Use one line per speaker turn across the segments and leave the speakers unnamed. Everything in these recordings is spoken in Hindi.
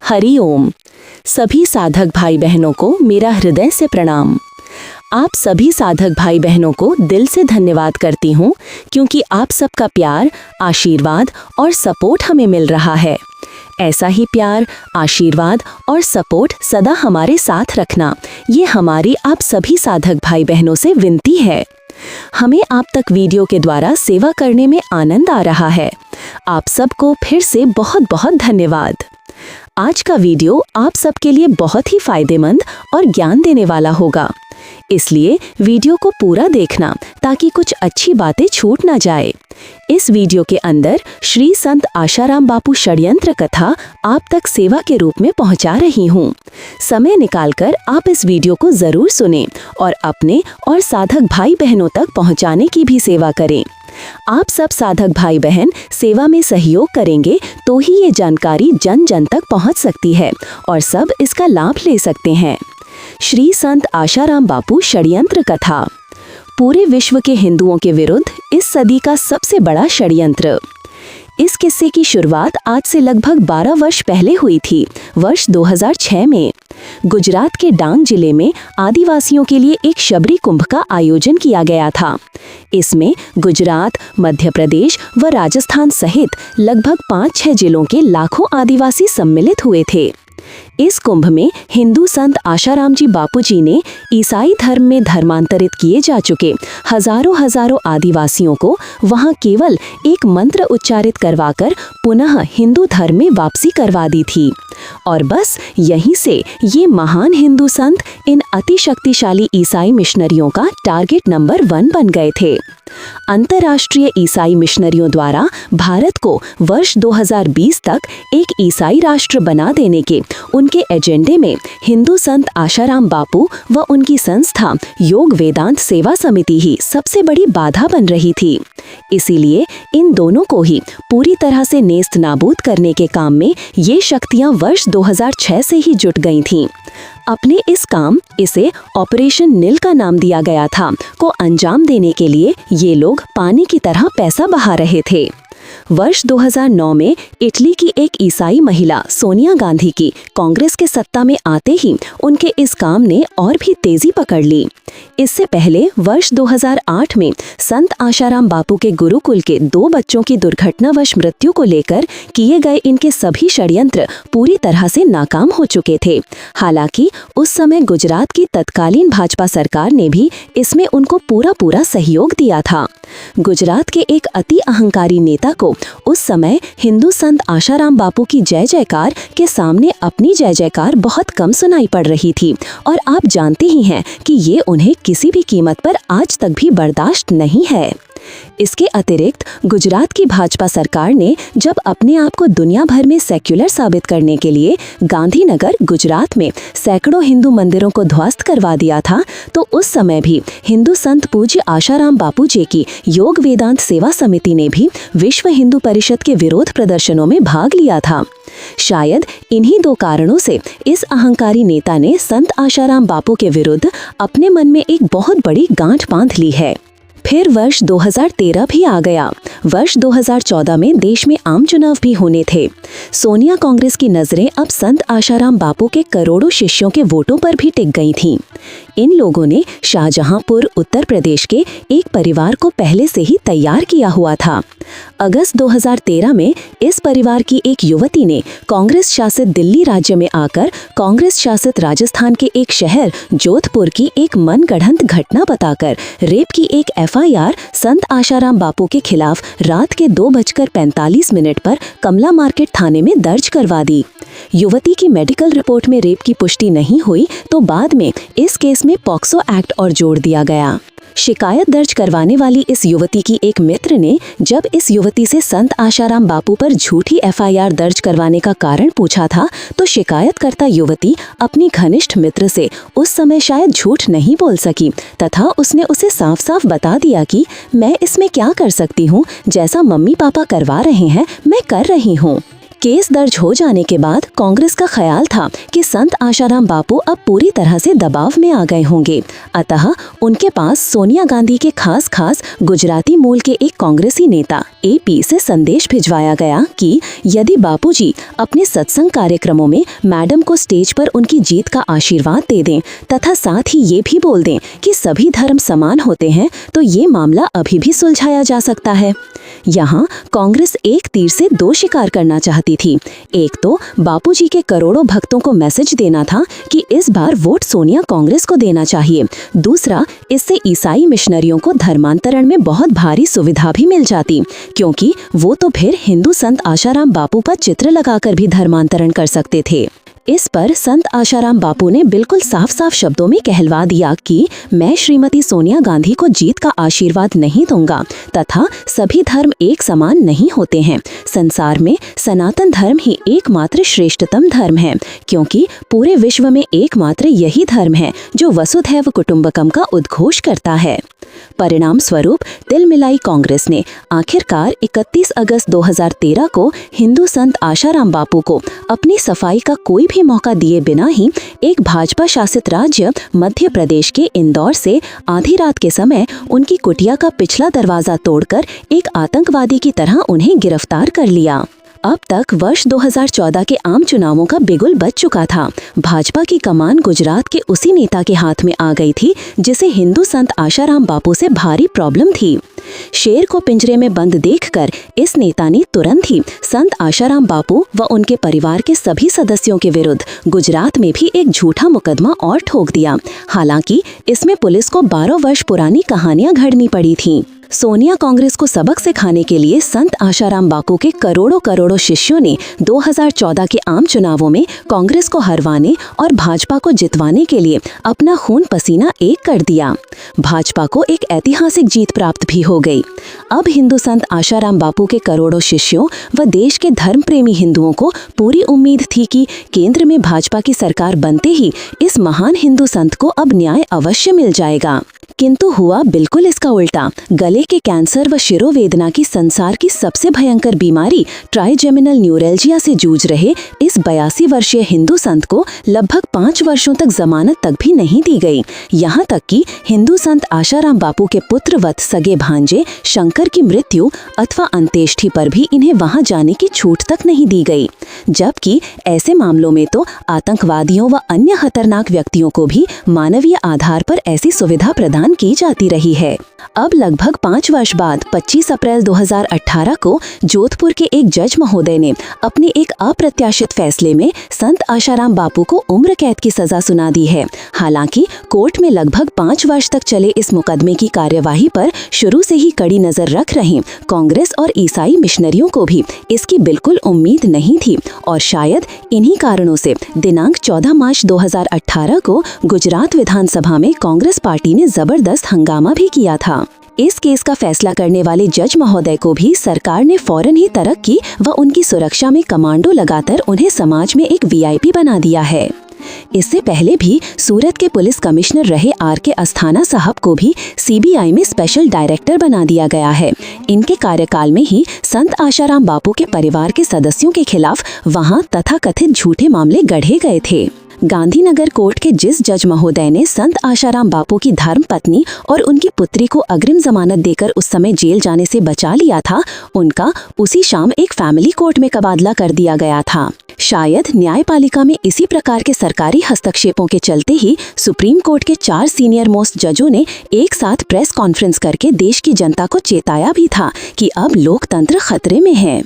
हरि ओम। सभी साधक भाई बहनों को मेरा हृदय से प्रणाम। आप सभी साधक भाई बहनों को दिल से धन्यवाद करती हूँ, क्योंकि आप सबका प्यार, आशीर्वाद और सपोर्ट हमें मिल रहा है। ऐसा ही प्यार, आशीर्वाद और सपोर्ट सदा हमारे साथ रखना, ये हमारी आप सभी साधक भाई बहनों से विनती है। हमें आप तक वीडियो के द्वारा सेवा करने में आनंद आ रहा है। आप सबको फिर से बहुत बहुत धन्यवाद। आज का वीडियो आप सबके लिए बहुत ही फायदेमंद और ज्ञान देने वाला होगा, इसलिए वीडियो को पूरा देखना ताकि कुछ अच्छी बातें छूट ना जाए। इस वीडियो के अंदर श्री संत आशाराम बापू षड्यंत्र कथा आप तक सेवा के रूप में पहुंचा रही हूं। समय निकालकर आप इस वीडियो को जरूर सुनें और अपने और साधक भाई बहनों तक पहुंचाने की भी सेवा करें। आप सब साधक भाई बहन सेवा में सहयोग करेंगे तो ही ये जानकारी जन जन तक पहुंच सकती है और सब इसका लाभ ले सकते हैं। श्री संत आशाराम बापू षड्यंत्र कथा। पूरे विश्व के हिंदुओं के विरुद्ध इस सदी का सबसे बड़ा षड्यंत्र। इस किस्से की शुरुआत आज से लगभग 12 वर्ष पहले हुई थी, वर्ष 2006 में। गुजरात के डांग जिले में आदिवासियों के लिए एक शबरी कुंभ का आयोजन किया गया था। इसमें गुजरात, मध्य प्रदेश व राजस्थान सहित लगभग 5-6 जिलों के लाखों आदिवासी सम्मिलित हुए थे। इस कुंभ में हिंदू संत आशाराम जी बापू जी ने ईसाई धर्म में धर्मांतरित किए जा चुके हजारों आदिवासियों को वहां केवल एक मंत्र उच्चारित करवाकर पुनः हिंदू धर्म में वापसी करवा दी थी। और बस यहीं से ये महान हिंदू संत इन अति शक्तिशाली ईसाई मिशनरियों का टारगेट नंबर 1 बन गए थे। अंतर्राष्ट्रीय ईसाई मिशनरियों द्वारा भारत को वर्ष 2020 तक एक ईसाई राष्ट्र बना देने के उनके एजेंडे में हिंदू संत आशाराम बापू व उनकी संस्था योग वेदांत सेवा समिति ही सबसे बड़ी बाधा बन रही थी। इसीलिए इन दोनों को ही पूरी तरह से नेस्त नाबूद करने के काम में ये शक्तियां वर्ष 2006 से ही जुट गई थीं। अपने इस काम, इसे ऑपरेशन नील का नाम दिया गया था, को अंजाम देने के लिए ये लोग पानी की तरह पैसा बहा रहे थे। वर्ष 2009 में इटली की एक ईसाई महिला सोनिया गांधी की कांग्रेस के सत्ता में आते ही उनके इस काम ने और भी तेजी पकड़ ली। इससे पहले वर्ष 2008 में संत आशाराम बापू के गुरुकुल के 2 बच्चों की दुर्घटनावश मृत्यु को लेकर किए गए इनके सभी षड्यंत्र पूरी तरह से नाकाम हो चुके थे। हालांकि उस समय गुजरात की तत्कालीन भाजपा सरकार ने भी इसमें उनको पूरा सहयोग दिया था। गुजरात के एक अति अहंकारी नेता को उस समय हिंदू संत आशाराम बापू की जय जयकार के सामने अपनी जय जयकार बहुत कम सुनाई पड़ रही थी, और आप जानते ही हैं कि ये उन्हें किसी भी कीमत पर आज तक भी बर्दाश्त नहीं है। इसके अतिरिक्त गुजरात की भाजपा सरकार ने जब अपने आप को दुनिया भर में सेक्युलर साबित करने के लिए गांधीनगर गुजरात में सैकड़ों हिंदू मंदिरों को ध्वस्त करवा दिया था, तो उस समय भी हिंदू संत पूज्य आशाराम बापू जी की योग वेदांत सेवा समिति ने भी विश्व हिंदू परिषद के विरोध प्रदर्शनों में भाग लिया था। शायद इन्हीं 2 कारणों से इस अहंकारी नेता ने संत आशाराम बापू के विरुद्ध अपने मन में एक बहुत बड़ी गांठ बांध ली है। फिर वर्ष 2013 भी आ गया। वर्ष 2014 में देश में आम चुनाव भी होने थे। सोनिया कांग्रेस की नजरें अब संत आशाराम बापू के करोड़ों शिष्यों के वोटों पर भी टिक गई थीं। इन लोगों ने शाहजहांपुर, उत्तर प्रदेश के एक परिवार को पहले से ही तैयार किया हुआ था। अगस्त 2013 में इस परिवार की एक युवती ने कांग्रेस शासित दिल्ली राज्य में आकर कांग्रेस शासित राजस्थान के एक शहर जोधपुर की एक मनगढ़ंत घटना बताकर रेप की एक FIR संत आशाराम बापू के खिलाफ रात के 2:45 पर कमला मार्केट थाने में दर्ज करवा दी। युवती की मेडिकल रिपोर्ट में रेप की पुष्टि नहीं हुई, तो बाद में इस केस में पॉक्सो एक्ट और जोड़ दिया गया। शिकायत दर्ज करवाने वाली इस युवती की एक मित्र ने जब इस युवती से संत आशाराम बापू पर झूठी FIR दर्ज करवाने का कारण पूछा था, तो शिकायतकर्ता युवती अपनी घनिष्ठ मित्र से उस समय शायद झूठ नहीं बोल सकी तथा उसने उसे साफ साफ बता दिया कि मैं इसमें क्या कर सकती हूँ, जैसा मम्मी पापा करवा रहे हैं मैं कर रही हूँ। केस दर्ज हो जाने के बाद कांग्रेस का ख्याल था कि संत आशाराम बापू अब पूरी तरह से दबाव में आ गए होंगे। अतः उनके पास सोनिया गांधी के खास गुजराती मूल के एक कांग्रेसी नेता AP से संदेश भिजवाया गया कि यदि बापूजी अपने सत्संग कार्यक्रमों में मैडम को स्टेज पर उनकी जीत का आशीर्वाद दे दें तथा साथ ही ये भी बोल दें कि सभी धर्म समान होते हैं, तो ये मामला अभी भी सुलझाया जा सकता है। यहाँ कांग्रेस एक तीर से दो शिकार करना चाहती थी। एक तो बापूजी के करोड़ों भक्तों को मैसेज देना था कि इस बार वोट सोनिया कांग्रेस को देना चाहिए। दूसरा, इससे ईसाई मिशनरियों को धर्मांतरण में बहुत भारी सुविधा भी मिल जाती, क्योंकि वो तो फिर हिंदू संत आशाराम बापू पर चित्र लगाकर भी धर्मांतरण कर सकते थे। इस पर संत आशाराम बापू ने बिल्कुल साफ साफ शब्दों में कहलवा दिया कि मैं श्रीमती सोनिया गांधी को जीत का आशीर्वाद नहीं दूंगा तथा सभी धर्म एक समान नहीं होते हैं। संसार में सनातन धर्म ही एकमात्र श्रेष्ठतम धर्म है, क्योंकि पूरे विश्व में एकमात्र यही धर्म है जो वसुधैव कुटुंबकम का उद्घोष करता है। परिणाम स्वरूप तिलमिलाई कांग्रेस ने आखिरकार 31 अगस्त 2013 को हिंदू संत आशाराम बापू को अपनी सफाई का कोई भी मौका दिए बिना ही एक भाजपा शासित राज्य मध्य प्रदेश के इंदौर से आधी रात के समय उनकी कुटिया का पिछला दरवाजा तोड़कर एक आतंकवादी की तरह उन्हें गिरफ्तार कर लिया। अब तक वर्ष 2014 के आम चुनावों का बिगुल बज चुका था। भाजपा की कमान गुजरात के उसी नेता के हाथ में आ गई थी जिसे हिंदू संत आशाराम बापू से भारी प्रॉब्लम थी। शेर को पिंजरे में बंद देखकर इस नेता ने तुरंत ही संत आशाराम बापू व उनके परिवार के सभी सदस्यों के विरुद्ध गुजरात में भी एक झूठा मुकदमा और ठोक दिया। हालांकि इसमें पुलिस को 12 वर्ष पुरानी कहानियां घड़नी पड़ी थीं। सोनिया कांग्रेस को सबक सिखाने के लिए संत आशाराम बापू के करोड़ों शिष्यों ने 2014 के आम चुनावों में कांग्रेस को हरवाने और भाजपा को जितवाने के लिए अपना खून पसीना एक कर दिया। भाजपा को एक ऐतिहासिक जीत प्राप्त भी हो गई। अब हिंदू संत आशाराम बापू के करोड़ों शिष्यों व देश के धर्म प्रेमी हिंदुओं को पूरी उम्मीद थी कि केंद्र में भाजपा की सरकार बनते ही इस महान हिंदू संत को अब न्याय अवश्य मिल जाएगा। किंतु हुआ बिल्कुल इसका उल्टा। गले के कैंसर व शिरोवेदना की संसार की सबसे भयंकर बीमारी ट्राइजेमिनल न्यूरेल्जिया से जूझ रहे इस 82 वर्षीय हिंदू संत को लगभग 5 वर्षों तक जमानत तक भी नहीं दी गई। यहाँ तक कि हिंदू संत आशाराम बापू के पुत्रवत सगे भांजे शंकर की मृत्यु अथवा अंत्येष्टि पर भी इन्हें वहां जाने की छूट तक नहीं दी गई। जबकि ऐसे मामलों में तो आतंकवादियों व अन्य खतरनाक व्यक्तियों को भी मानवीय आधार पर ऐसी सुविधा प्रदान की जाती रही है। अब लगभग 5 वर्ष बाद 25 अप्रैल 2018 को जोधपुर के एक जज महोदय ने अपने एक अप्रत्याशित फैसले में संत आशाराम बापू को उम्र कैद की सजा सुना दी है। हालांकि कोर्ट में लगभग 5 वर्ष तक चले इस मुकदमे की कार्यवाही पर शुरू से ही कड़ी नजर रख रहे कांग्रेस और ईसाई मिशनरियों को भी इसकी बिल्कुल उम्मीद नहीं थी और शायद इन्हीं कारणों से दिनांक 14 मार्च 2018 को गुजरात विधानसभा में कांग्रेस पार्टी ने जबरदस्त हंगामा भी किया था। इस केस का फैसला करने वाले जज महोदय को भी सरकार ने फौरन ही तलब की व उनकी सुरक्षा में कमांडो लगाकर उन्हें समाज में एक VIP बना दिया है। इससे पहले भी सूरत के पुलिस कमिश्नर रहे RK अस्थाना साहब को भी CBI में स्पेशल डायरेक्टर बना दिया गया है। इनके कार्यकाल में ही संत आशाराम बापू के परिवार के सदस्यों के खिलाफ वहां तथाकथित झूठे मामले गढ़े गए थे। गांधीनगर कोर्ट के जिस जज महोदय ने संत आशाराम बापू की धर्म पत्नी और उनकी पुत्री को अग्रिम जमानत देकर उस समय जेल जाने से बचा लिया था, उनका उसी शाम एक फैमिली कोर्ट में तबादला कर दिया गया था। शायद न्यायपालिका में इसी प्रकार के सरकारी हस्तक्षेपों के चलते ही सुप्रीम कोर्ट के 4 सीनियर मोस्ट जजों ने एक साथ प्रेस कॉन्फ्रेंस करके देश की जनता को चेताया भी था कि अब लोकतंत्र खतरे में है।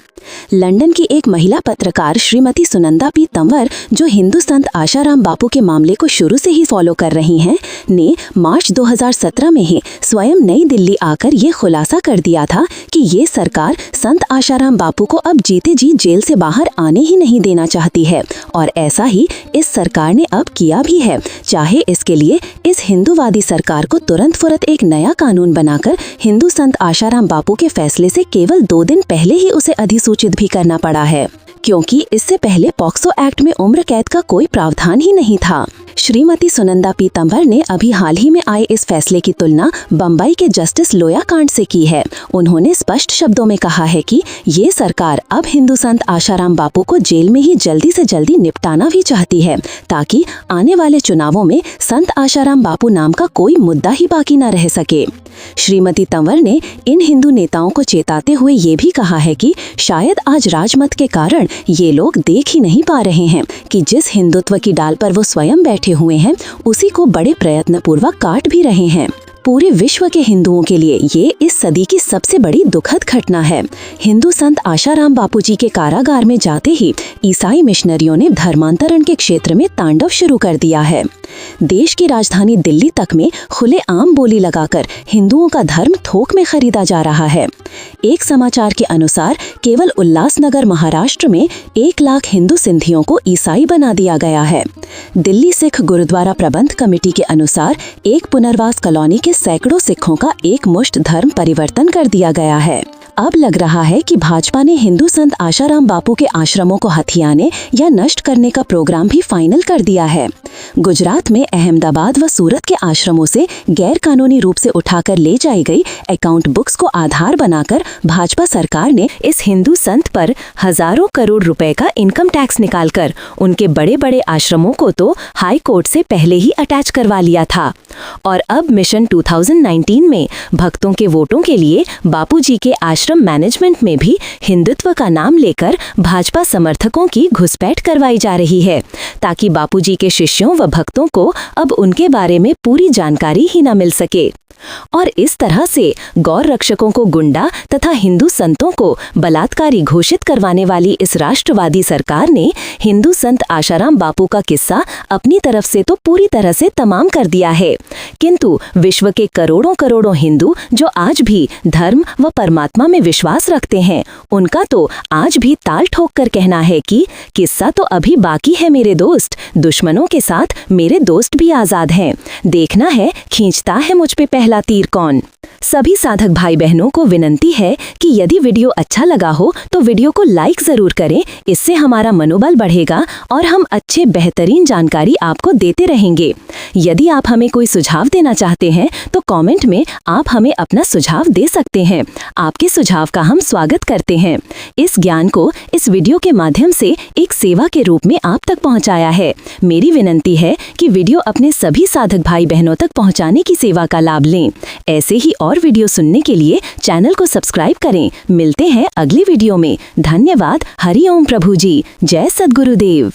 लंदन की एक महिला पत्रकार श्रीमती सुनंदा पी तंवर, जो हिंदू संत आशाराम बापू के मामले को शुरू से ही फॉलो कर रही हैं, ने मार्च 2017 में ही स्वयं नई दिल्ली आकर ये खुलासा कर दिया था कि ये सरकार संत आशाराम बापू को अब जीते जी जेल से बाहर आने ही नहीं देना चाहती है और ऐसा ही इस सरकार ने अब किया भी है, चाहे इसके लिए इस हिंदूवादी सरकार को तुरंत फुरत एक नया कानून बनाकर हिंदू संत आशाराम बापू के फैसले से केवल 2 दिन पहले ही उसे अधिसूचित भी करना पड़ा है, क्योंकि इससे पहले पॉक्सो एक्ट में उम्र कैद का कोई प्रावधान ही नहीं था। श्रीमती सुनंदा पी तंवर ने अभी हाल ही में आए इस फैसले की तुलना बम्बई के जस्टिस लोया कांड से की है। उन्होंने स्पष्ट शब्दों में कहा है कि ये सरकार अब हिंदू संत आशाराम बापू को जेल में ही जल्दी से जल्दी निपटाना भी चाहती है, ताकि आने वाले चुनावों में संत आशाराम बापू नाम का कोई मुद्दा ही बाकी न रह सके। श्रीमती तंवर ने इन हिंदू नेताओं को चेताते हुए ये भी कहा है कि शायद आज राजमत के कारण ये लोग देख ही नहीं पा रहे हैं कि जिस हिंदुत्व की डाल पर वो स्वयं बैठे हुए हैं, उसी को बड़े प्रयत्नपूर्वक काट भी रहे हैं। पूरे विश्व के हिंदुओं के लिए ये इस सदी की सबसे बड़ी दुखद घटना है। हिंदू संत आशाराम बापूजी के कारागार में जाते ही ईसाई मिशनरियों ने धर्मांतरण के क्षेत्र में तांडव शुरू कर दिया है। देश की राजधानी दिल्ली तक में खुलेआम बोली लगाकर हिंदुओं का धर्म थोक में खरीदा जा रहा है। एक समाचार के अनुसार केवल उल्लासनगर महाराष्ट्र में 1 लाख हिंदू सिंधियों को ईसाई बना दिया गया है। दिल्ली सिख गुरुद्वारा प्रबंध कमेटी के अनुसार एक पुनर्वास कॉलोनी के सैकड़ों सिखों का एक मुश्त धर्म परिवर्तन कर दिया गया है। अब लग रहा है कि भाजपा ने हिंदू संत आशाराम बापू के आश्रमों को हथियाने या नष्ट करने का प्रोग्राम भी फाइनल कर दिया है। गुजरात में अहमदाबाद व सूरत के आश्रमों से गैर कानूनी रूप से उठाकर ले जाई गई अकाउंट बुक्स को आधार बनाकर भाजपा सरकार ने इस हिंदू संत पर हजारों करोड़ रुपए का इनकम टैक्स निकालकर उनके बड़े बड़े आश्रमों को तो हाई कोर्ट से पहले ही अटैच करवा लिया था। और अब मिशन 2019 में भक्तों के वोटों के लिए बापूजी के आश्रम मैनेजमेंट में भी हिंदुत्व का नाम लेकर भाजपा समर्थकों की घुसपैठ करवाई जा रही है, ताकि बापूजी के शिष्यों व भक्तों को अब उनके बारे में पूरी जानकारी ही न मिल सके। और इस तरह से गौर रक्षकों को गुंडा तथा हिंदू संतों को बलात्कारी घोषित करवाने वाली इस राष्ट्रवादी सरकार ने हिंदू संत आशाराम बापू का किस्सा अपनी तरफ से तो पूरी तरह से तमाम कर दिया है, किंतु विश्व के करोड़ों करोड़ों हिंदू जो आज भी धर्म व परमात्मा में विश्वास रखते हैं, उनका तो आज भी ताल ठोक कर कहना है कि किस्सा तो अभी बाकी है मेरे दोस्त, दुश्मनों के साथ मेरे दोस्त भी आजाद हैं, देखना है खींचता है मुझ पे पहला तीर कौन। सभी साधक भाई बहनों को विनंती है कि यदि वीडियो अच्छा लगा हो तो वीडियो को लाइक जरूर करें, इससे हमारा मनोबल बढ़ेगा और हम अच्छे बेहतरीन जानकारी आपको देते रहेंगे। यदि आप हमें कोई सुझाव देना चाहते हैं तो कमेंट में आप हमें अपना सुझाव दे सकते हैं। आपके सुझाव का हम स्वागत करते हैं। इस ज्ञान को इस वीडियो के माध्यम से एक सेवा के रूप में आप तक पहुँचाया है। मेरी विनंती है कि वीडियो अपने सभी साधक भाई बहनों तक पहुँचाने की सेवा का लाभ लें। ऐसे ही और वीडियो सुनने के लिए चैनल को सब्सक्राइब करें। मिलते हैं अगली वीडियो में। धन्यवाद। हरि ओम प्रभु जी। जय सद्गुरुदेव।